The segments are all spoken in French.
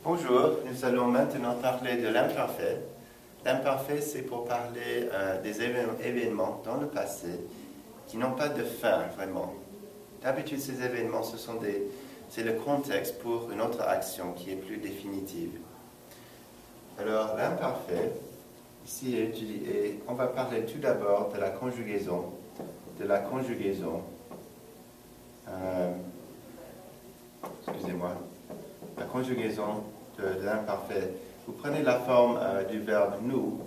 Bonjour, nous allons maintenant parler de l'imparfait. L'imparfait, c'est pour parler des événements dans le passé qui n'ont pas de fin, vraiment. D'habitude, ces événements, c'est le contexte pour une autre action qui est plus définitive. Alors, l'imparfait, ici est étudié, on va parler tout d'abord de la conjugaison. Excusez-moi. La conjugaison de l'imparfait. Vous prenez la forme du verbe nous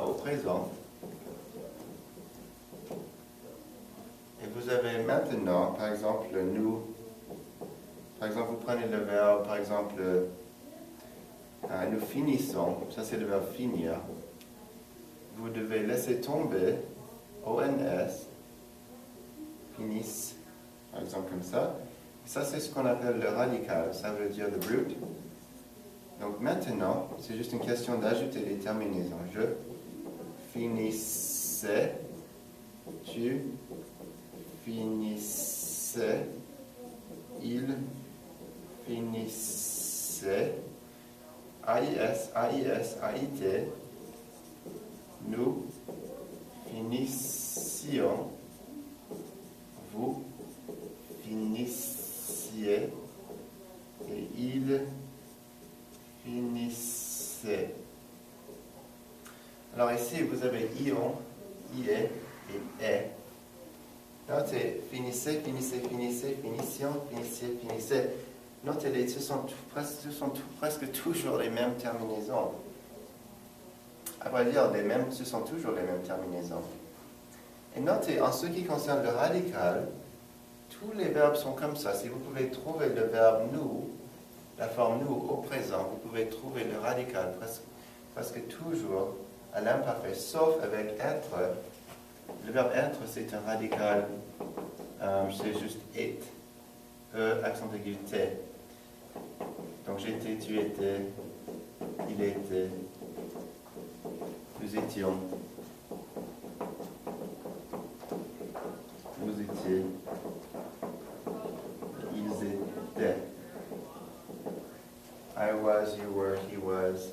au présent. Et vous avez maintenant, par exemple, nous. Par exemple, vous prenez le verbe, par exemple, nous finissons. Ça, c'est le verbe finir. Vous devez laisser tomber ONS, finissent, par exemple, comme ça. Ça, c'est ce qu'on appelle le radical, ça veut dire the root. Donc maintenant, c'est juste une question d'ajouter des terminaisons. Je finissais, tu finissais, il finissait, AIS, AIS, AIT, nous finissions, vous finissiez, et il finissait. Alors ici, vous avez ion, ie et est. Notez, finissez, finissez, finissez, finissions, finissiez, finissez. Notez, ce sont presque toujours les mêmes terminaisons. À vrai dire, ce sont toujours les mêmes terminaisons. Et notez, en ce qui concerne le radical, tous les verbes sont comme ça. Si vous pouvez trouver le verbe nous, la forme nous au présent, vous pouvez trouver le radical presque toujours à l'imparfait, sauf avec être. Le verbe être, c'est un radical, c'est juste être, accent aigu T. Donc j'étais, tu étais, il était, nous étions, vous étiez, ils étaient. I was, you were, he was,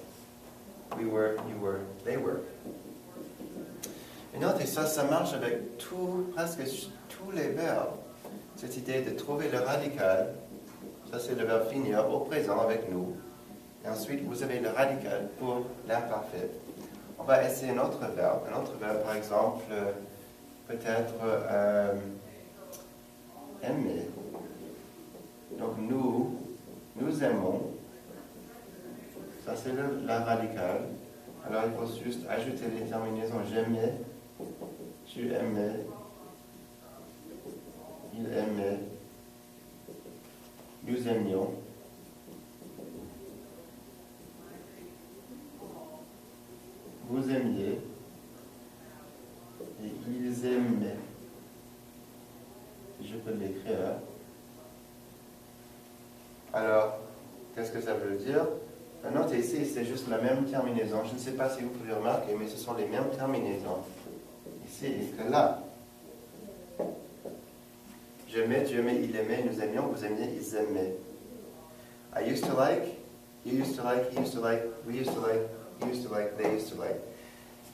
we were, you were, they were. Et notez, ça marche avec presque tous les verbes. Cette idée de trouver le radical, ça c'est le verbe finir au présent avec nous. Et ensuite, vous avez le radical pour l'imparfait. On va essayer un autre verbe. Par exemple, peut-être aimer. Donc nous aimons. Ça c'est la radicale. Alors il faut juste ajouter les terminaisons j'aimais, tu aimais, il aimait, nous aimions. Vous aimiez et ils aimaient. Je peux l'écrire. Alors, qu'est-ce que ça veut dire? Notez ici, c'est juste la même terminaison. Je ne sais pas si vous pouvez remarquer, mais ce sont les mêmes terminaisons. Ici que là. J'aimais, tu aimais, il aimait, nous aimions, vous aimiez, ils aimaient. I used to like, you used to like, he used to like, we used to like, he used to like, they used to like.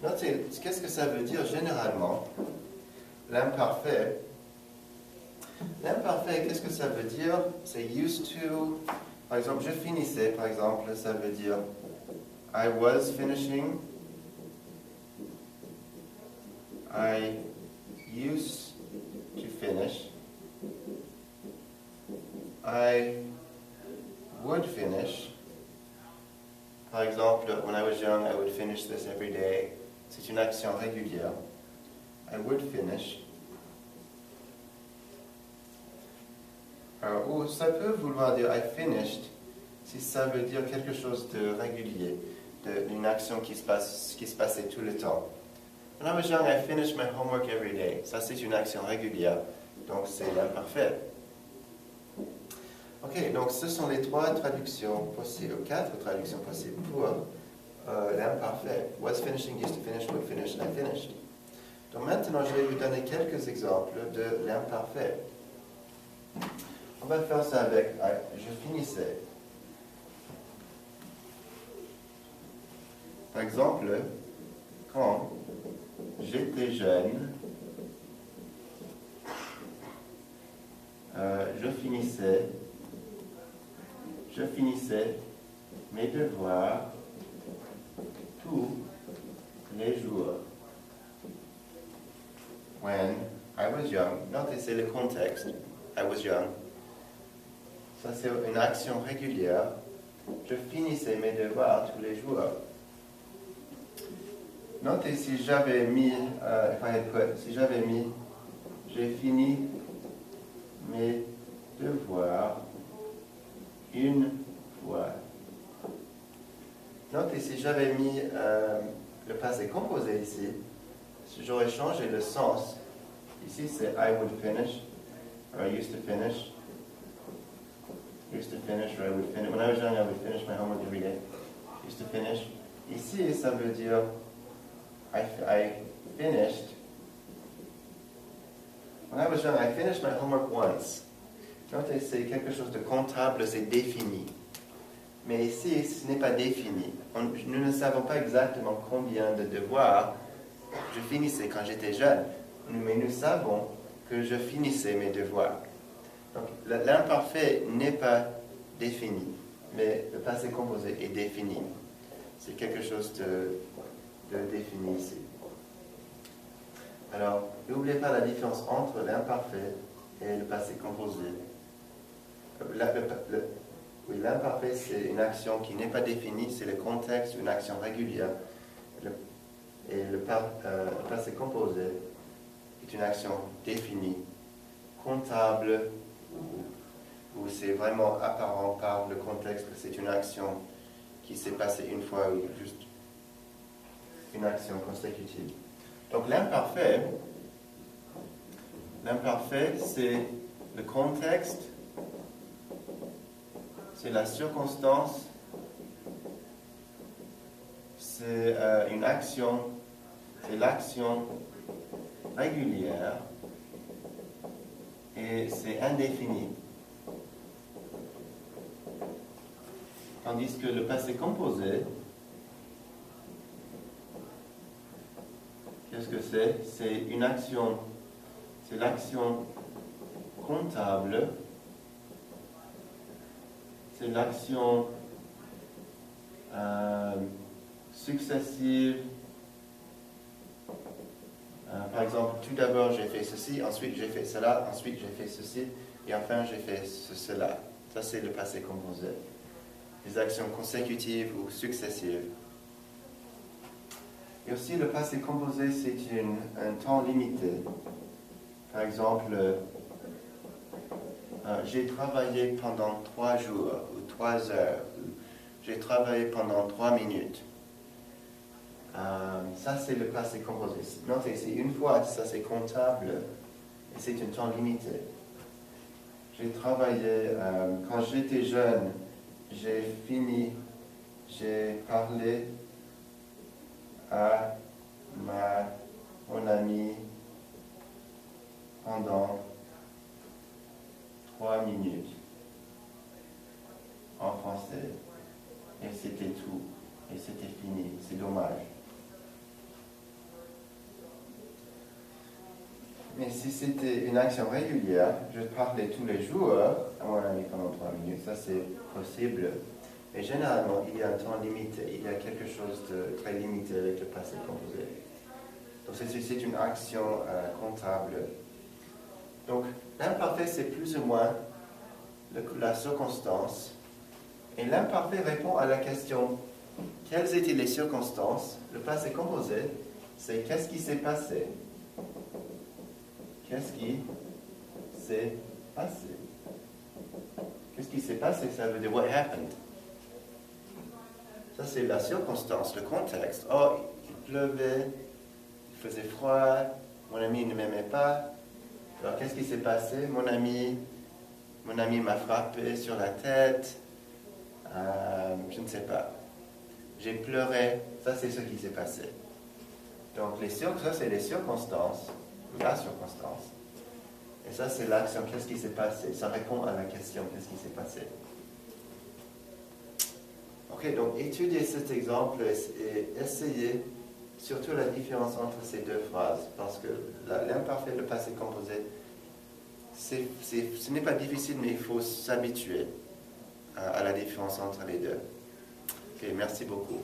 Notez, qu'est-ce que ça veut dire généralement? L'imparfait. L'imparfait, qu'est-ce que ça veut dire? C'est used to. Par exemple, je finissais, par exemple, ça veut dire I was finishing. I used to finish. I would finish. Par exemple, when I was young, I would finish this every day. C'est une action régulière. I would finish. Ou ça peut vouloir dire I finished, si ça veut dire quelque chose de régulier, d'une action qui se passait tout le temps. When I was young, I finished my homework every day. Ça, c'est une action régulière, donc c'est l'imparfait. Ok, donc ce sont les 4 traductions possibles pour l'imparfait. Was finishing, used to finish, would finish, I finished. Donc maintenant, je vais vous donner quelques exemples de l'imparfait. On va faire ça avec je finissais. Par exemple, quand j'étais jeune, je finissais mes devoirs tous les jours. When I was young, notez c'est le contexte, I was young. Ça c'est une action régulière. Je finissais mes devoirs tous les jours. Notez si j'avais mis, j'ai fini mes devoirs une fois. Notez si j'avais mis le passé composé ici, j'aurais changé le sens. Ici c'est I would finish, or I used to finish. Used to finish, or I would finish. When I was young, I would finish my homework every day. Used to finish. Ici, ça veut dire I finished. When I was young, I finished my homework once. Notez, c'est quelque chose de comptable, c'est défini. Mais ici, ce n'est pas défini. Nous ne savons pas exactement combien de devoirs je finissais quand j'étais jeune. Mais nous savons que je finissais mes devoirs. Donc, l'imparfait n'est pas défini, mais le passé composé est défini. C'est quelque chose de défini ici. Alors, n'oubliez pas la différence entre l'imparfait et le passé composé. L'imparfait, c'est une action qui n'est pas définie, c'est le contexte, une action régulière. Et le passé composé est une action définie, comptable, où c'est vraiment apparent par le contexte que c'est une action qui s'est passée une fois ou juste une action consécutive. Donc l'imparfait, c'est le contexte, c'est la circonstance, c'est une action, c'est l'action régulière et c'est indéfini. Tandis que le passé composé, qu'est-ce que c'est? C'est une action, c'est l'action comptable, c'est l'action successive. Par exemple, tout d'abord j'ai fait ceci, ensuite j'ai fait cela, ensuite j'ai fait ceci, et enfin j'ai fait cela. Ça c'est le passé composé. Des actions consécutives ou successives. Et aussi le passé composé, c'est un temps limité. Par exemple, j'ai travaillé pendant 3 jours ou 3 heures. J'ai travaillé pendant 3 minutes. Ça, c'est le passé composé. Notez, c'est une fois, ça c'est comptable, et c'est un temps limité. J'ai travaillé, quand j'étais jeune, j'ai parlé à mon ami pendant 3 minutes en français. Et c'était tout. Et c'était fini. C'est dommage. Mais si c'était une action régulière, je parlais tous les jours à mon ami pendant 3 minutes, ça c'est possible. Mais généralement, il y a un temps limité, il y a quelque chose de très limité avec le passé composé. Donc c'est une action comptable. Donc l'imparfait, c'est plus ou moins la circonstance. Et l'imparfait répond à la question, quelles étaient les circonstances? Le passé composé, c'est qu'est-ce qui s'est passé? Qu'est-ce qui s'est passé? Qu'est-ce qui s'est passé? Ça veut dire what happened. Ça, c'est la circonstance, le contexte. Oh, il pleuvait, il faisait froid, mon ami ne m'aimait pas. Alors, qu'est-ce qui s'est passé? Mon ami m'a frappé sur la tête. Je ne sais pas. J'ai pleuré. Ça, c'est ce qui s'est passé. Donc, ça, c'est les circonstances. La circonstance. Et ça, c'est l'action. Qu'est-ce qui s'est passé? Ça répond à la question. Qu'est-ce qui s'est passé? Ok, donc étudiez cet exemple et essayez surtout la différence entre ces deux phrases, parce que l'imparfait, le passé composé, ce n'est pas difficile, mais il faut s'habituer à la différence entre les deux. Ok, merci beaucoup.